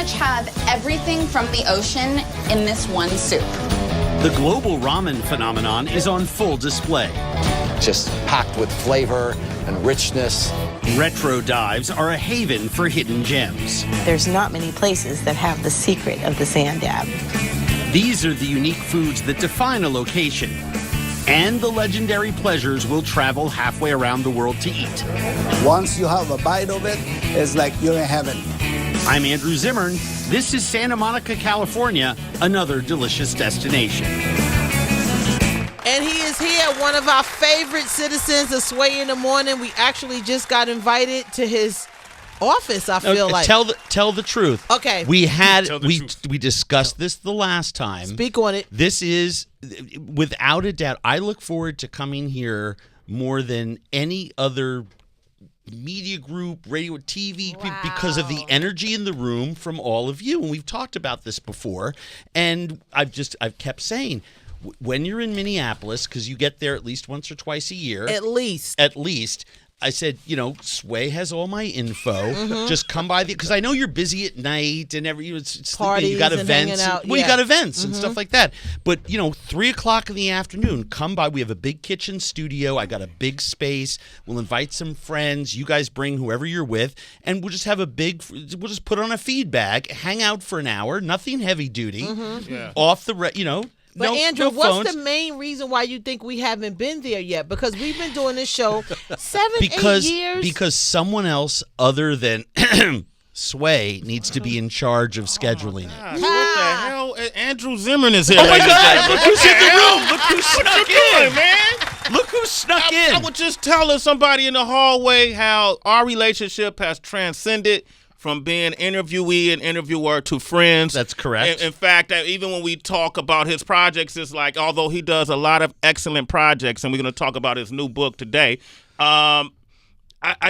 much have everything from the ocean in this one soup. The global ramen phenomenon is on full display. Just packed with flavor and richness. Retro dives are a haven for hidden gems. There's not many places that have the secret of the sand dab. These are the unique foods that define a location. And the legendary pleasures will travel halfway around the world to eat. Once you have a bite of it, it's like you're in heaven. I'm Andrew Zimmern. This is Santa Monica, California, another delicious destination. And he is here, one of our favorite citizens of Sway in the Morning. We actually just got invited to his office, I feel like. Tell the truth. Okay. We discussed this the last time. Speak on it. This is, without a doubt, I look forward to coming here more than any other media group, radio, TV, because of the energy in the room from all of you. And we've talked about this before. And I've kept saying, when you're in Minneapolis, because you get there at least once or twice a year. At least. I said, Sway has all my info. Just come by because I know you're busy at night and parties, you got and events. hanging out. Well, you got events and stuff like that. But 3:00 in the afternoon, come by. We have a big kitchen studio. I got a big space. We'll invite some friends. You guys bring whoever you're with, and we'll just have we'll just put on a feed bag, hang out for an hour. Nothing heavy duty. Off the But Andrew, no what's phones. the main reason why you think we haven't been there yet? Because we've been doing this show 8 years. Because someone else other than Sway needs to be in charge of scheduling it. What the hell? Andrew Zimmern is here. Oh my God! Look who's in the room! Look who snuck in, man! Look who snuck in! I was just telling somebody in the hallway how our relationship has transcended from being interviewee and interviewer to friends. That's correct. In fact, even when we talk about his projects, it's like, although he does a lot of excellent projects, and we're going to talk about his new book today, I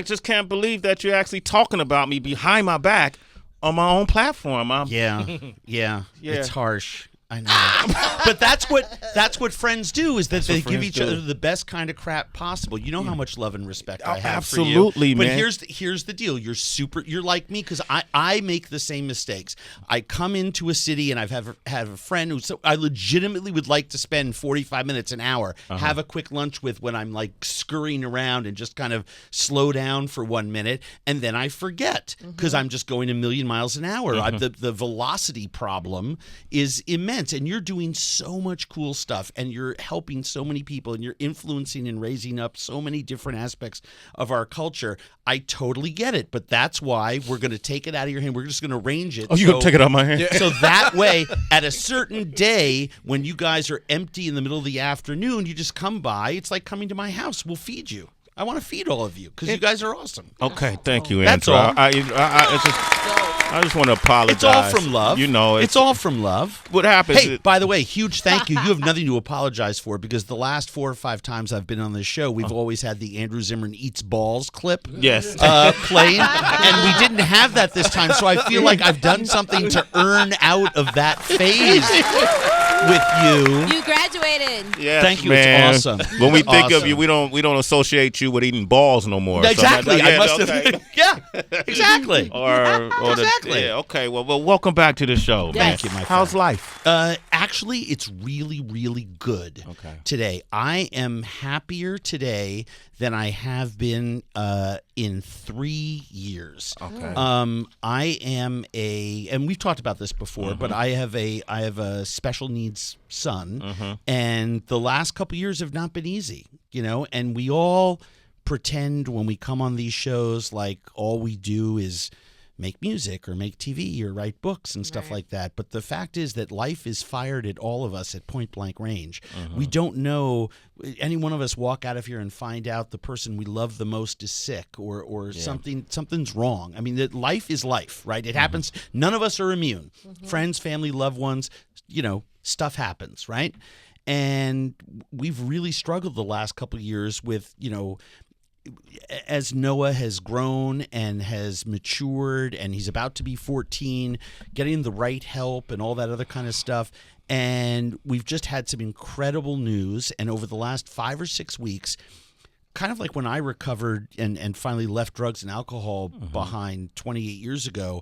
just can't believe that you're actually talking about me behind my back on my own platform. Yeah. It's harsh. I know. But that's what friends do, is that they give each other the best kind of crap possible. You know how much love and respect I have for you. Absolutely, man. But here's the deal. You're like me, because I make the same mistakes. I come into a city and have a friend who I legitimately would like to spend 45 minutes, an hour, have a quick lunch with when I'm like scurrying around and just kind of slow down for 1 minute, and then I forget because I'm just going a million miles an hour. The velocity problem is immense. And you're doing so much cool stuff, and you're helping so many people, and you're influencing and raising up so many different aspects of our culture. I totally get it, but that's why we're going to take it out of your hand. We're just going to arrange it. Oh, you're going to take it out of my hand? Yeah. So that way, at a certain day, when you guys are empty in the middle of the afternoon, you just come by. It's like coming to my house. We'll feed you. I want to feed all of you because you guys are awesome. Okay, thank you, That's Andrew. all. I just want to apologize. It's all from love. It's all from love. What happens? Hey, by the way, huge thank you. You have nothing to apologize for, because the last 4 or 5 times I've been on this show, we've always had the Andrew Zimmern Eats Balls clip playing, and we didn't have that this time, so I feel like I've done something to earn out of that phase with you. You graduated. Yes, thank you. Man. It's awesome. When we think of you, we don't associate you with eating balls no more. Exactly. So I must have. Yeah. Exactly. Exactly. Yeah. Okay. Well, welcome back to the show. Yes. Thank you, my friend. How's life? Actually, it's really, really good today. I am happier today than I have been in 3 years. Okay. I am and we've talked about this before, but I have a special needs son, and the last couple years have not been easy, and we all pretend when we come on these shows like all we do is make music or make TV or write books and stuff like that. But the fact is that life is fired at all of us at point blank range. We don't know, any one of us walk out of here and find out the person we love the most is sick or something's wrong. I mean, life is life, right? It happens. None of us are immune. Friends, family, loved ones, stuff happens, right? And we've really struggled the last couple of years with, as Noah has grown and has matured and he's about to be 14, getting the right help and all that other kind of stuff. And we've just had some incredible news. And over the last 5 or 6 weeks, kind of like when I recovered and finally left drugs and alcohol behind 28 years ago,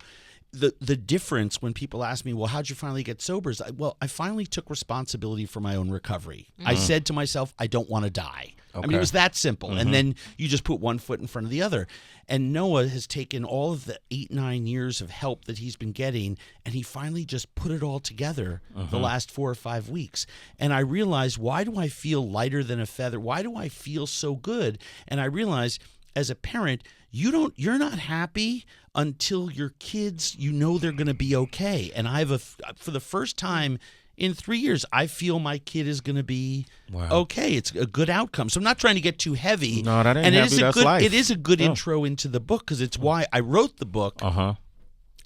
the difference when people ask me, well, how'd you finally get sober? Is I finally took responsibility for my own recovery. I said to myself, I don't want to die. I mean, it was that simple. And then you just put one foot in front of the other. And Noah has taken all of the 8-9 years of help that he's been getting, and he finally just put it all together the last 4 or 5 weeks. And I realized, why do I feel lighter than a feather? Why do I feel so good? And I realized, as a parent, you're not happy until your kids, you know they're going to be okay. And for the first time in 3 years, I feel my kid is going to be okay. It's a good outcome. So I'm not trying to get too heavy. No, that ain't and heavy. That's life. It is a good intro into the book, because it's why I wrote the book.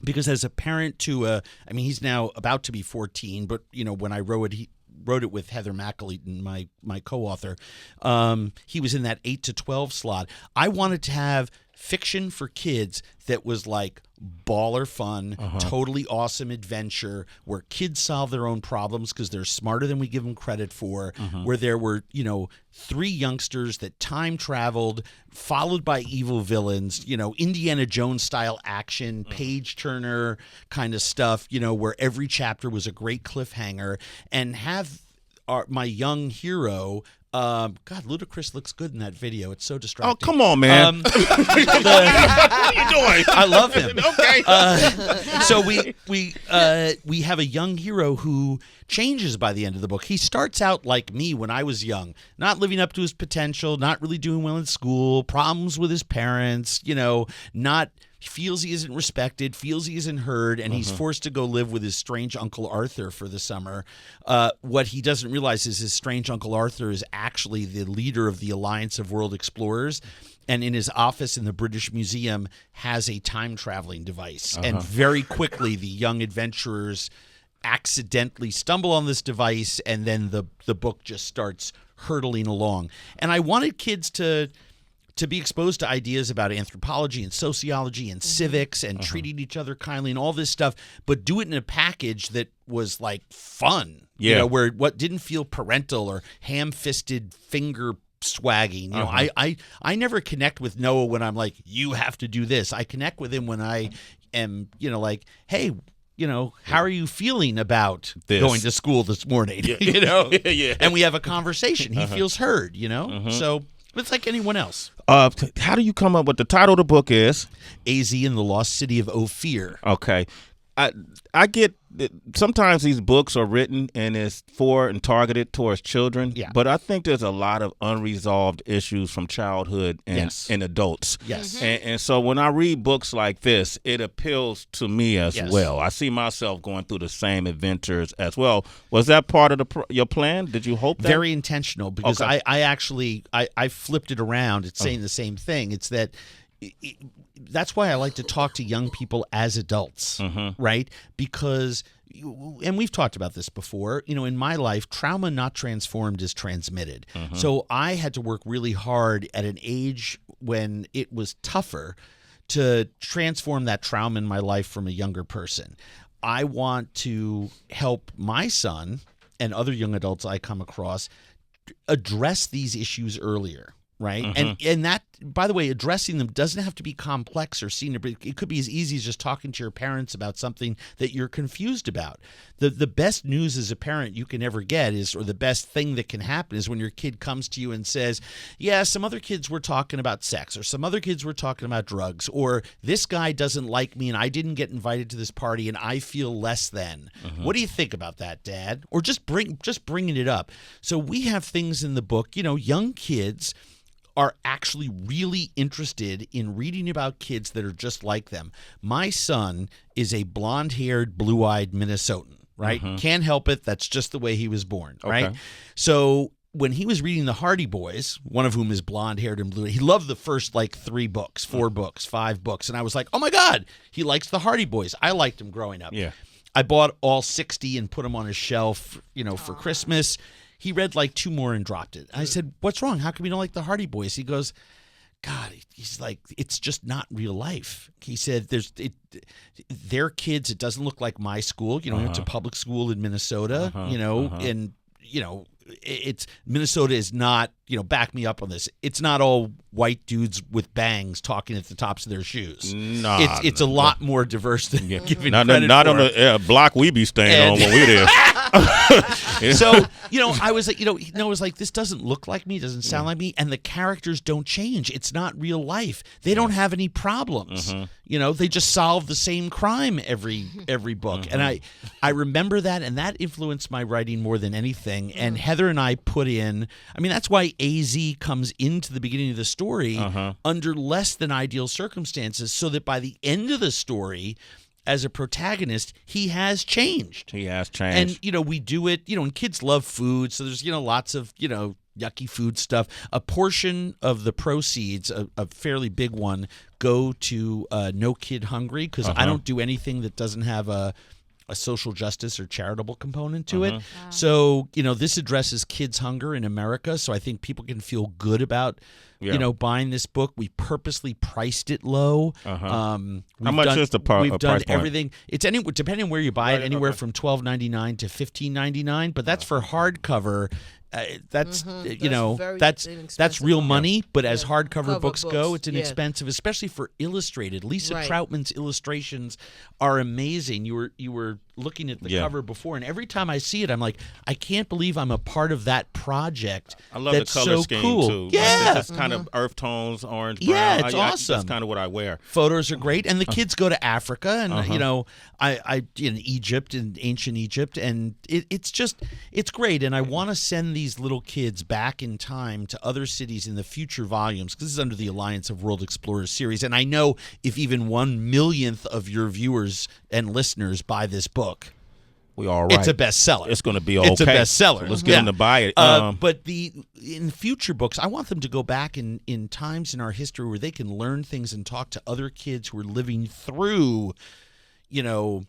Because as a parent to he's now about to be 14, but when I wrote it with Heather McAleaton, my co-author. He was in that 8 to 12 slot. I wanted to have fiction for kids that was like baller fun, totally awesome adventure, where kids solve their own problems because they're smarter than we give them credit for, where there were, 3 youngsters that time traveled, followed by evil villains, Indiana Jones style action, page turner kind of stuff, where every chapter was a great cliffhanger, and have my young hero. God, Ludacris looks good in that video. It's so distracting. Oh, come on, man. What are you doing? I love him. Okay. So we have a young hero who changes by the end of the book. He starts out like me when I was young, not living up to his potential, not really doing well in school, problems with his parents, feels he isn't respected, feels he isn't heard, and he's forced to go live with his strange Uncle Arthur for the summer. What he doesn't realize is his strange Uncle Arthur is actually the leader of the Alliance of World Explorers, and in his office in the British Museum has a time-traveling device. And very quickly, the young adventurers accidentally stumble on this device, and then the book just starts hurtling along. And I wanted kids to be exposed to ideas about anthropology and sociology and civics and treating each other kindly and all this stuff, but do it in a package that was like fun, where what didn't feel parental or ham-fisted finger swagging. I never connect with Noah when I'm like, you have to do this. I connect with him when I am, like, hey, how are you feeling about going to school this morning? And we have a conversation. He feels heard, So it's like anyone else. How do you come up with the title of the book is? AZ in the Lost City of Ophir. Okay. I get sometimes these books are written and it's for and targeted towards children. Yeah. But I think there's a lot of unresolved issues from childhood and adults. Yes. And so when I read books like this, it appeals to me as well. I see myself going through the same adventures as well. Was that part of your plan? Did you hope that? Very intentional, because I actually flipped it around. It's saying the same thing. It's that that's why I like to talk to young people as adults, right? Because, and we've talked about this before, in my life, trauma not transformed is transmitted. So I had to work really hard at an age when it was tougher to transform that trauma in my life from a younger person. I want to help my son and other young adults I come across address these issues earlier. Right. And that, by the way, addressing them doesn't have to be complex or senior, but it could be as easy as just talking to your parents about something that you're confused about. The best news as a parent you can ever get is, or the best thing that can happen is when your kid comes to you and says, yeah, some other kids were talking about sex, or some other kids were talking about drugs, or this guy doesn't like me and I didn't get invited to this party and I feel less than. What do you think about that, Dad? Or just bringing it up. So we have things in the book, young kids are actually really interested in reading about kids that are just like them. My son is a blonde-haired, blue-eyed Minnesotan, right? Can't help it. That's just the way he was born, right? So when he was reading the Hardy Boys, one of whom is blonde-haired and blue, he loved the first 3 books, 4 books, 5 books. And I was like, oh my God, he likes the Hardy Boys. I liked him growing up. Yeah. I bought all 60 and put them on his shelf, for Christmas. He read 2 more and dropped it. I said, what's wrong? How come you don't like the Hardy Boys? He goes, God, he's like, it's just not real life. He said, they're kids. It doesn't look like my school. I went to public school in Minnesota, and, it's Minnesota is not, back me up on this. It's not all white dudes with bangs talking at the tops of their shoes. No, it's a lot more diverse than giving not credit not for. on the block we be staying on when we there. So, I was like, it was like, this doesn't look like me, doesn't sound like me, and the characters don't change. It's not real life. They don't have any problems. They just solve the same crime every book. And I remember that, and that influenced my writing more than anything. And Heather and I put in, that's why AZ comes into the beginning of the story under less than ideal circumstances, so that by the end of the story, as a protagonist, he has changed. And, we do it, and kids love food. So there's, lots of, yucky food stuff. A portion of the proceeds, a fairly big one, go to No Kid Hungry, because I don't do anything that doesn't have a social justice or charitable component to it. So, this addresses kids' hunger in America. So I think people can feel good about, buying this book. We purposely priced it low. How much is the price point? We've done everything. It's depending on where you buy it, anywhere from $12.99 to $15.99. But that's for hardcover. That's that's real money, but as hardcover books go, it's inexpensive, especially for illustrated. Lisa Troutman's illustrations are amazing. You were looking at the cover before, and every time I see it, I'm like, I can't believe I'm a part of that project. I love that's the color so scheme cool. too. Yeah, Like, it's kind of earth tones, orange, brown. Yeah, it's awesome. That's kind of what I wear. Photos are great, and the kids go to Africa, and I in Egypt, in ancient Egypt, and it's great. And I want to send these little kids back in time to other cities in the future volumes, because this is under the Alliance of World Explorers series. And I know if even 1/1,000,000th of your viewers and listeners buy this book, we all right. It's a bestseller. It's going to be okay. It's a bestseller. So let's get them to buy it. But in future books, I want them to go back in times in our history where they can learn things and talk to other kids who are living through, the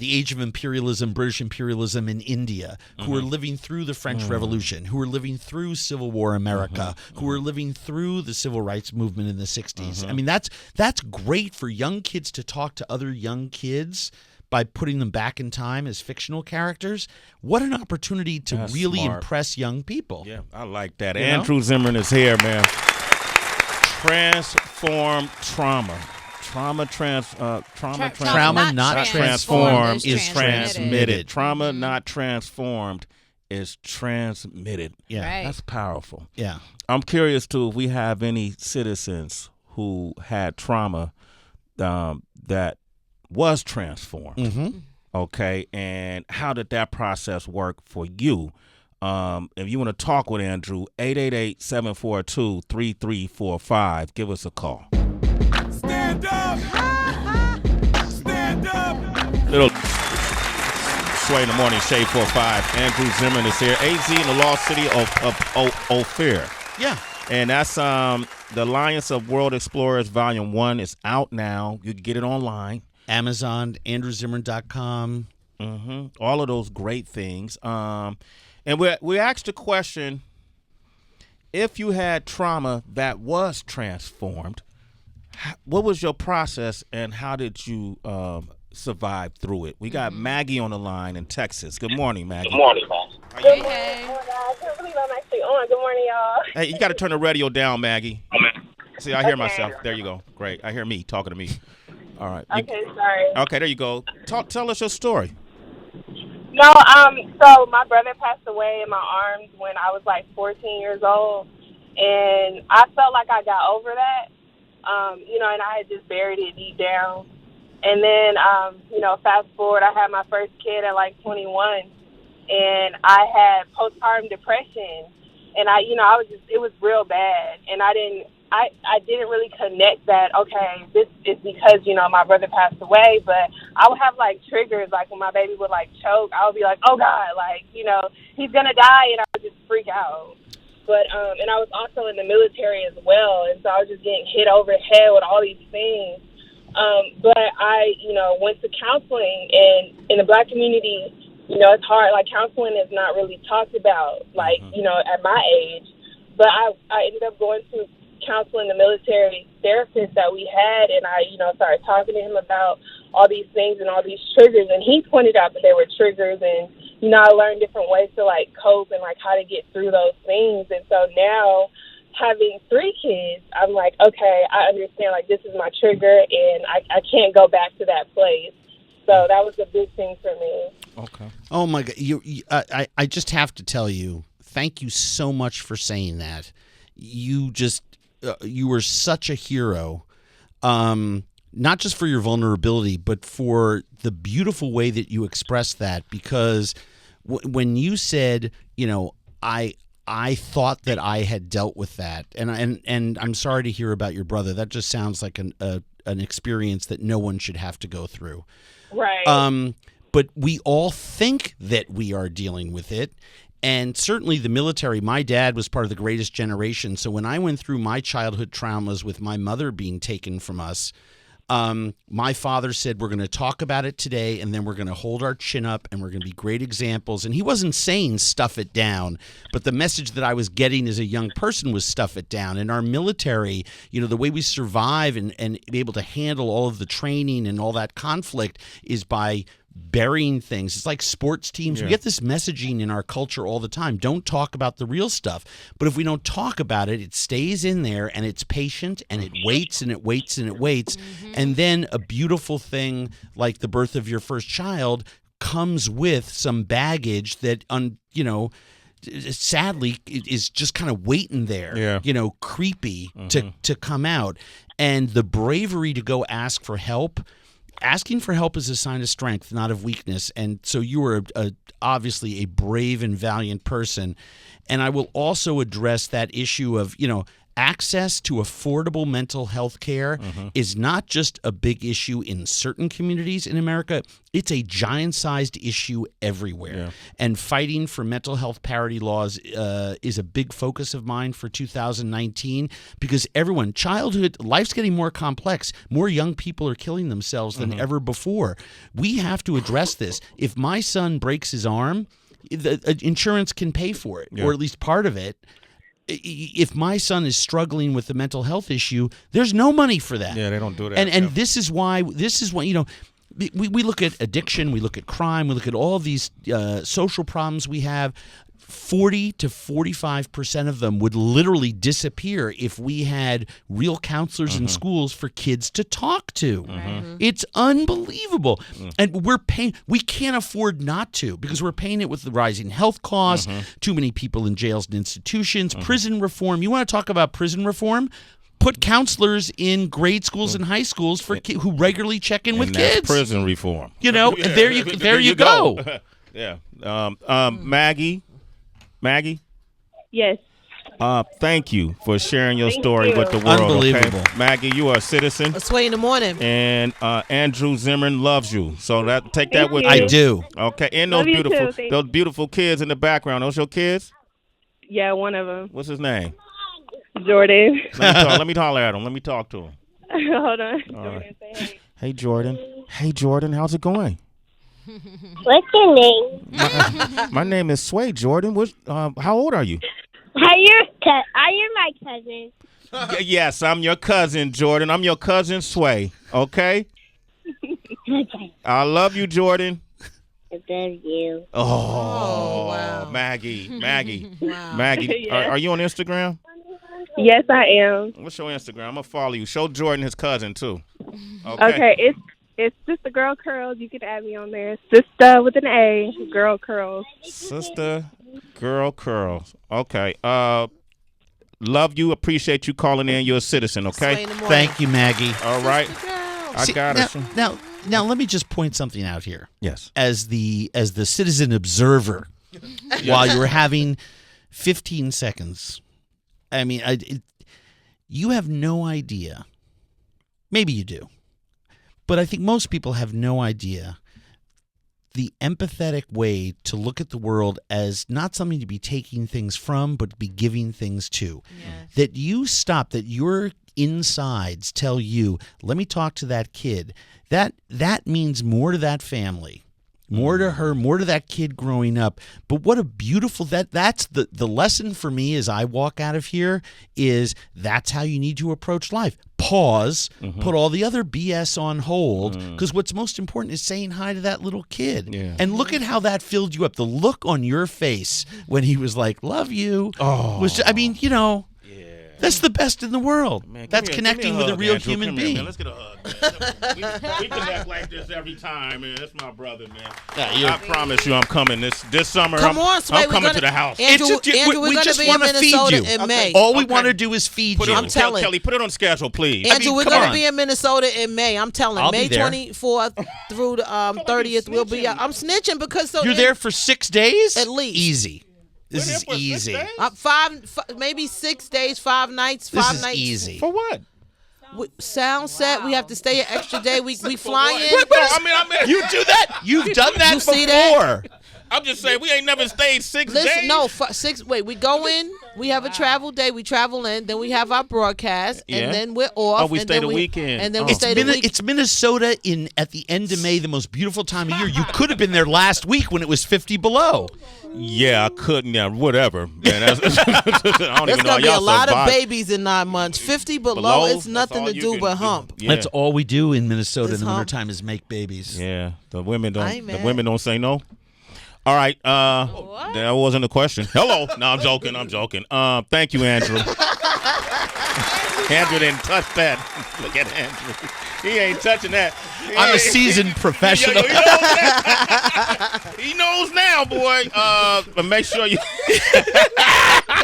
age of imperialism, British imperialism in India, who are living through the French Revolution, who are living through Civil War America, who are living through the Civil Rights Movement in the 60s. That's great for young kids to talk to other young kids by putting them back in time as fictional characters. What an opportunity to really impress young people. Yeah, I like that. Andrew Zimmern is here, man. Transform trauma. Trauma not transformed is transmitted. Trauma not transformed is transmitted. Yeah, Right. That's powerful. Yeah. I'm curious too if we have any citizens who had trauma that was transformed. Okay, and how did that process work for you? If you want to talk with Andrew, 888-742-3345. Give us a call. Stand up! Stand up! Little Sway in the Morning, Shade 45. Andrew Zimmern is here. AZ in the lost city of Ophir. Yeah. And that's the Alliance of World Explorers Volume 1 is out now. You can get it online. Amazon, AndrewZimmern.com. All of those great things. And we asked the question, if you had trauma that was transformed, what was your process and how did you survive through it? We got Maggie on the line in Texas. Good morning, Maggie. Good morning, man. Hey. I can't believe I'm actually on. Good morning, y'all. Hey, you got to turn the radio down, Maggie. See, I hear myself. There you go. Great. I hear me talking to me. All right. Okay, sorry. Okay, there you go. Tell us your story. No, so my brother passed away in my arms when I was like 14 years old, and I felt like I got over that, and I had just buried it deep down. And then, fast forward, I had my first kid at like 21, and I had postpartum depression, and it was real bad, and I didn't really connect that, okay, this is because, my brother passed away, but I would have, like, triggers, like, when my baby would, like, choke, I would be like, oh, God, like, he's going to die, and I would just freak out. But, and I was also in the military as well, and so I was just getting hit over the head with all these things. But I, went to counseling, and in the Black community, it's hard, like, counseling is not really talked about, like, at my age. But I ended up going to counseling the military therapist that we had, and I, started talking to him about all these things and all these triggers, and he pointed out that there were triggers, and, you know, I learned different ways to like cope and like how to get through those things. And so now having 3 kids, I'm like, okay, I understand, like, this is my trigger and I can't go back to that place. So that was a big thing for me. Okay. Oh my God! I just have to tell you, thank you so much for saying that. You just you were such a hero, not just for your vulnerability, but for the beautiful way that you expressed that. Because when you said, you know, I thought that I had dealt with that, and I'm sorry to hear about your brother. That just sounds like an experience that no one should have to go through. Right. But we all think that we are dealing with it. And certainly the military, my dad was part of the greatest generation. So when I went through my childhood traumas with my mother being taken from us, my father said, we're going to talk about it today, and then we're going to hold our chin up, and we're going to be great examples. And he wasn't saying stuff it down, but the message that I was getting as a young person was stuff it down. And our military, you know, the way we survive and be able to handle all of the training and all that conflict is by burying things. It's like sports teams. Yeah. We get this messaging in our culture all the time. Don't talk about the real stuff. But if we don't talk about it, it stays in there, and it's patient, and it waits and it waits and it waits. And then a beautiful thing like the birth of your first child comes with some baggage that, you know, sadly is just kind of waiting there, you know, creepy to come out. And the bravery to go ask for help. Asking for help is a sign of strength, not of weakness. And so you are obviously a brave and valiant person. And I will also address that issue of, you know, access to affordable mental health care is not just a big issue in certain communities in America. It's a giant-sized issue everywhere. Yeah. And fighting for mental health parity laws is a big focus of mine for 2019 because life's getting more complex. More young people are killing themselves than ever before. We have to address this. If my son breaks his arm, the insurance can pay for it, or at least part of it. If my son is struggling with a mental health issue, there's no money for that. Yeah, they don't do that. And this is why, you know, we look at addiction, we look at crime, we look at all these social problems we have. 40 to 45% of them would literally disappear if we had real counselors in schools for kids to talk to. It's unbelievable. And we can't afford not to because we're paying it with the rising health costs, too many people in jails and institutions, prison reform. You want to talk about prison reform? Put counselors in grade schools and high schools for who regularly check in with kids. Prison reform. You know, there you go. Yeah. Maggie? Yes. Thank you for sharing your story with the world. Unbelievable. Okay? Maggie, you are a citizen. A Sway in the morning. And Andrew Zimmern loves you. So take that with you. I do. Okay. And Love you too. Thank those beautiful kids in the background. Those your kids? Yeah, one of them. What's his name? Jordan. Let me holler at him. Let me talk to him. Hold on. All Jordan, right. say hey. Hey, Jordan. Hey, Jordan. How's it going? What's your name? My name is Sway, Jordan. How old are you? Are you my cousin? Yes, I'm your cousin, Jordan. I'm your cousin, Sway. Okay? Okay. I love you, Jordan. I love you. Oh, wow. Maggie. Wow. Maggie, Yeah. are you on Instagram? Yes, I am. What's your Instagram? I'm going to follow you. Show Jordan his cousin, too. Okay, it's Sister Girl Curls. You can add me on there. Sister with an A, Girl Curls. Sister Girl Curls. Okay. Love you. Appreciate you calling in. You're a citizen, Sway okay? in the morning. Thank you, Maggie. All right. I See, got it. Now, let me just point something out here. Yes. As the citizen observer, while you're having 15 seconds, I mean, you have no idea. Maybe you do. But I think most people have no idea the empathetic way to look at the world as not something to be taking things from, but to be giving things to. Yes. That you stop, that your insides tell you, let me talk to that kid. That means more to that family More to her, more to that kid growing up. But what a beautiful that's the lesson for me as I walk out of here is that's how you need to approach life. Pause, put all the other BS on hold, because what's most important is saying hi to that little kid. Yeah. And look at how that filled you up. The look on your face when he was like, "Love you." Was I mean, you know, that's the best in the world. Man, that's connecting with a real Andrew. human Come here, being. man. Let's get a hug, man. we connect like this every time, man. That's my brother, man. I promise you I'm coming this summer. Come on, Sway, I'm coming to the house. Andrew, we we're going just to be in wanna feed Minnesota you. in May. All we want to do is feed Put you. it on, tell Kelly, put it on schedule, please. Andrew, we're come going to on. be in Minnesota in May. I'm telling I'll May be there. 24th through the 30th. We'll be. I'm snitching because You're there for 6 days? At least. Easy. This We're is there for 6 easy. days? maybe 6 days, 5 nights, This 5 is nights. easy. For what? Sound set. We have to stay an extra day. We fly in. What? No, I mean, You do that? You've done that You see before. I'm just saying we ain't never stayed 6 Listen, days. no, 6. Wait, we go in. We have a travel day. We travel in. Then we have our broadcast, Yeah. and then we're off. Oh, we and stay then the weekend. And then Oh. we stay the weekend. It's Minnesota at the end of May, the most beautiful time of year. You could have been there last week when it was 50 below. Yeah, I couldn't. Yeah, whatever. Man, I don't There's even know gonna be y'all a lot survived. of babies in 9 months. 50 below, it's nothing to do but hump. Yeah. That's all we do in Minnesota It's in the hump. wintertime is make babies. Yeah, the women I ain't don't. The mad. women don't say no. All right, that wasn't a question. Hello, no, I'm joking. Thank you, Andrew. Andrew didn't touch that. Look at Andrew. He ain't touching that. I'm a seasoned professional. He knows now, boy. But make sure you.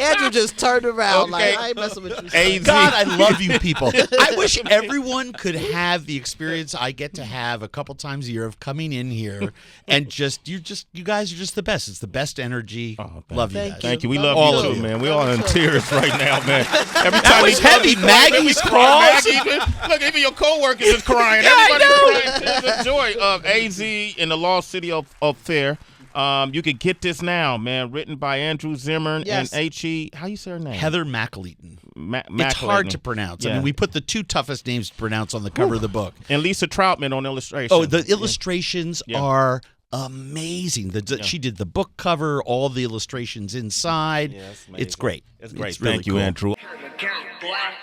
Andrew just turned around like, Okay. I ain't messing with you. AZ. God, I love you people. I wish everyone could have the experience I get to have a couple times a year of coming in here and you guys are just the best. It's the best energy. Love you guys. Thank you. We love All you of too, you. man. We all in tears right now, man. Every That was heavy. Maggie's crawls. Look, even your coworkers is crying. Yeah, I Everybody's crying. Tears of joy. AZ in the lost city of Ophir. You can get this now, man. Written by Andrew Zimmern Yes. and H.E. How you say her name? Heather McAleaton. It's McAleaton. hard to pronounce. I Yeah. mean, we put the 2 toughest names to pronounce on the cover of the book. And Lisa Troutman on illustration. Oh, the illustrations Yeah. are amazing. She did the book cover, all the illustrations inside. Yeah, it's amazing. It's great. It's great. really Thank you, cool. Andrew. Black.